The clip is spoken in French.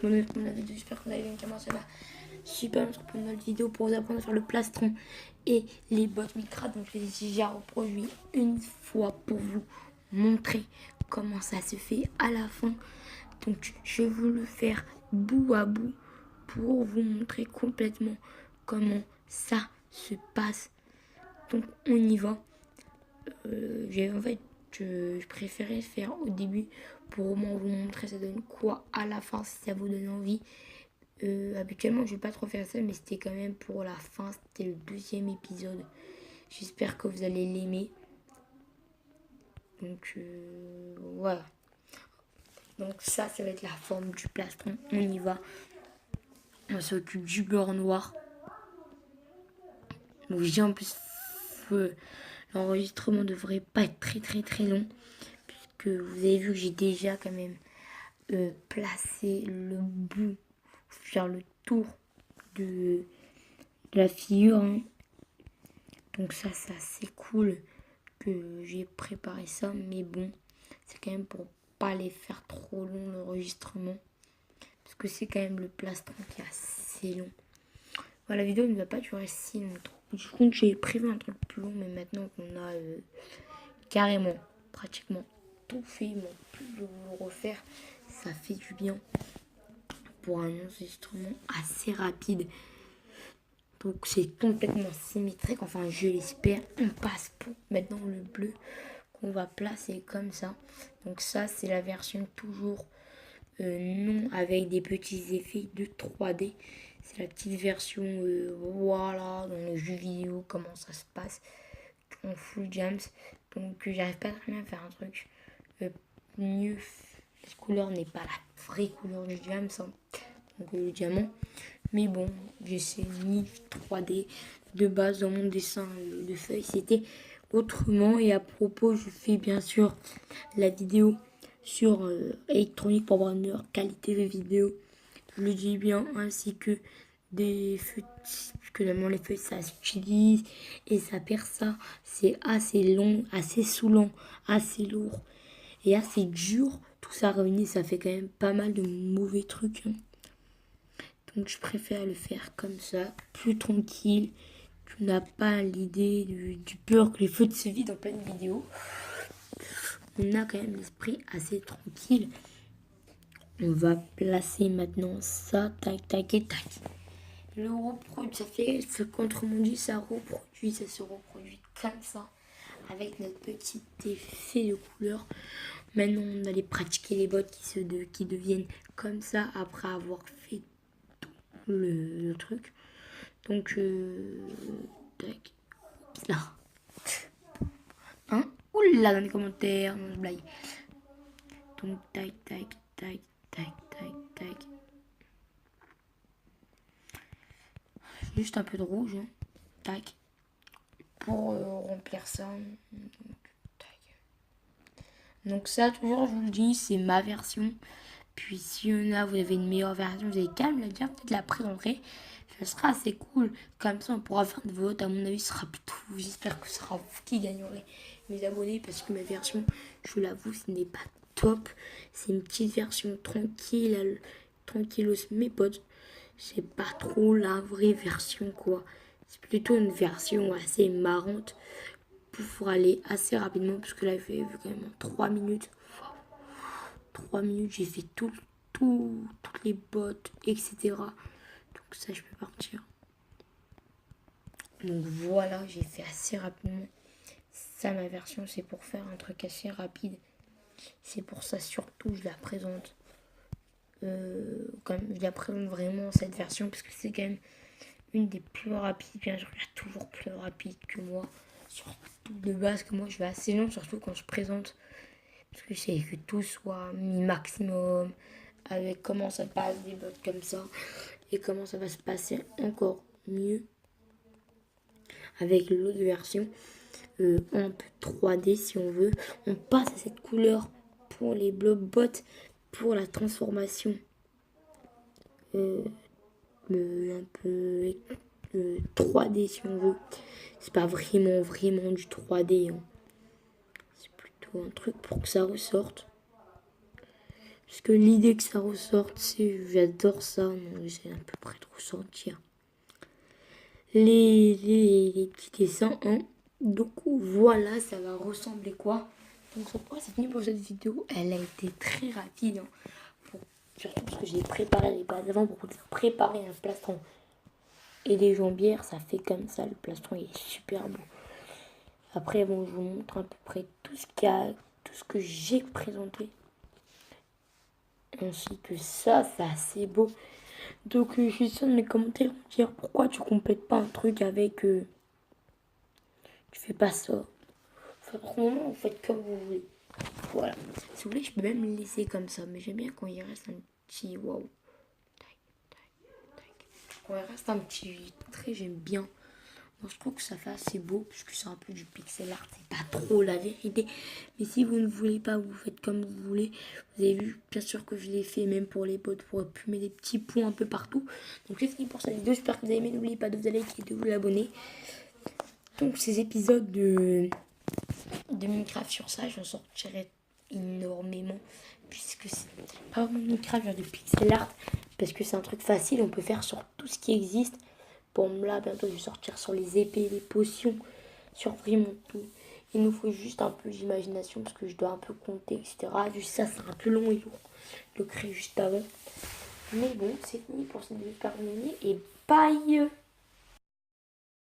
j'ai pour la vidéo. J'espère que vous avez bien commencé là. Super, on se retrouve dans une vidéo pour vous apprendre à faire le plastron et les bottes micra. Donc je les ai déjà reproduits une fois pour vous montrer comment ça se fait à la fin. Donc je vais vous le faire bout à bout pour vous montrer complètement comment ça se passe. Donc on y va. Je préférais faire au début pour au moins vous montrer ça donne quoi à la fin si ça vous donne envie. Habituellement je vais pas trop faire ça, mais c'était quand même pour la fin, c'était le 2e épisode. J'espère que vous allez l'aimer. Donc voilà. Donc ça va être la forme du plastron. On y va. On s'occupe du beurre noir. Donc j'ai en plus l'enregistrement devrait pas être très long, puisque vous avez vu que j'ai déjà quand même placé le bout, faire le tour de la figure. Hein. Donc ça c'est assez cool que j'ai préparé ça, mais bon, c'est quand même pour pas les faire trop long l'enregistrement, parce que c'est quand même le plastron qui est assez long. Voilà, la vidéo ne va pas durer si longtemps. Du coup, j'ai prévu un truc plus long, mais maintenant qu'on a carrément, pratiquement tout fait, mais plus de le refaire, ça fait du bien pour un enregistrement assez rapide. Donc c'est complètement symétrique, enfin je l'espère. On passe pour maintenant le bleu qu'on va placer comme ça. Donc ça c'est la version toujours non avec des petits effets de 3D. C'est la petite version voilà, dans le jeu vidéo, comment ça se passe en full jams. Donc j'arrive pas très bien à faire un truc mieux. Cette couleur n'est pas la vraie couleur du jams, hein. Donc le diamant. Mais bon, j'essaie mis 3D de base dans mon dessin de feuille. C'était autrement. Et à propos, je fais bien sûr la vidéo sur électronique pour avoir une meilleure qualité de vidéo. Je le dis bien, ainsi que des feuilles, parce que normalement les feuilles ça s'utilise et ça perd ça. C'est assez long, assez saoulant, assez lourd et assez dur. Tout ça réuni, ça fait quand même pas mal de mauvais trucs. Hein. Donc je préfère le faire comme ça, plus tranquille. Tu n'as pas l'idée du peur que les feux se vident en pleine vidéo. On a quand même l'esprit assez tranquille. On va placer maintenant ça, tac, tac et tac. Le reproduit, ça fait contre mon dit, ça se reproduit comme ça. Avec notre petit effet de couleur. Maintenant, on va aller pratiquer les bottes qui deviennent comme ça après avoir fait le truc. Donc, tac, là. Hein? Oula, dans les commentaires, non, je blague. Donc, tac, tac, tac, tac, tac, tac. Juste un peu de rouge, hein. Tac. Pour remplir ça. Donc ça, toujours, je vous le dis, c'est ma version. Puis si y en a, vous avez une meilleure version, vous avez qu'à me la dire, peut-être la présenter. Ça sera assez cool. Comme ça, on pourra faire de vote. À mon avis, ce sera plutôt vous. J'espère que ce sera vous qui gagnerez mes abonnés. Parce que ma version, je vous l'avoue, ce n'est pas top. C'est une petite version tranquille, tranquillos, mes potes. C'est pas trop la vraie version, quoi. C'est plutôt une version assez marrante pour aller assez rapidement. Parce que là, il fait quand même 3 minutes. 3 minutes, j'ai fait toutes les bottes, etc. Donc ça, je peux partir. Donc voilà, j'ai fait assez rapidement. Ça, ma version, c'est pour faire un truc assez rapide. C'est pour ça, surtout, je la présente. Je la présente vraiment, cette version, parce que c'est quand même une des plus rapides. Bien sûr, il y a toujours plus rapide que moi. Surtout de base, que moi, je vais assez long, surtout quand je présente. Parce que c'est que tout soit mis maximum. Avec comment ça passe des bottes comme ça. Et comment ça va se passer encore mieux avec l'autre version en 3D si on veut. On passe à cette couleur pour les blocs bots pour la transformation un peu 3D si on veut. C'est pas vraiment du 3D. Hein. C'est plutôt un truc pour que ça ressorte. Parce que l'idée que ça ressorte, j'adore ça, donc j'essaie à peu près de ressortir les petits dessins, hein. Donc voilà, ça va ressembler quoi. Donc c'est fini pour cette vidéo. Elle a été très rapide, hein, surtout parce que j'ai préparé les bases avant pour vous préparer un plastron et des jambières. Ça fait comme ça, le plastron il est super beau. Après bon, je vous montre à peu près tout ce que j'ai présenté, ainsi que ça c'est assez beau. Donc je suis sûr de mes commentaires me dire pourquoi tu complètes pas un truc avec tu fais pas ça. Vraiment, vous faites comme vous voulez. Voilà. Si vous voulez, je peux même le laisser comme ça. Mais j'aime bien quand il reste un petit waouh. Quand il reste un petit trait, j'aime bien. Moi, je trouve que ça fait assez beau. Puisque c'est un peu du pixel art. C'est pas trop la vérité. Mais si vous ne voulez pas, vous faites comme vous voulez. Vous avez vu, bien sûr que je l'ai fait même pour les potes. Pour plumer des petits points un peu partout. Donc c'est fini pour cette vidéo. J'espère que vous avez aimé. N'oubliez pas de vous liker et de vous abonner. Donc ces épisodes de Minecraft sur ça, j'en sortirai énormément, puisque c'est pas vraiment Minecraft, genre du pixel art, parce que c'est un truc facile, on peut faire sur tout ce qui existe. Bon, là bientôt je vais sortir sur les épées, les potions, sur vraiment tout. Il nous faut juste un peu d'imagination, parce que je dois un peu compter, etc. Juste ça, c'est un peu long et lourd, le créer juste avant. Mais bon, c'est fini pour cette vidéo, et bye.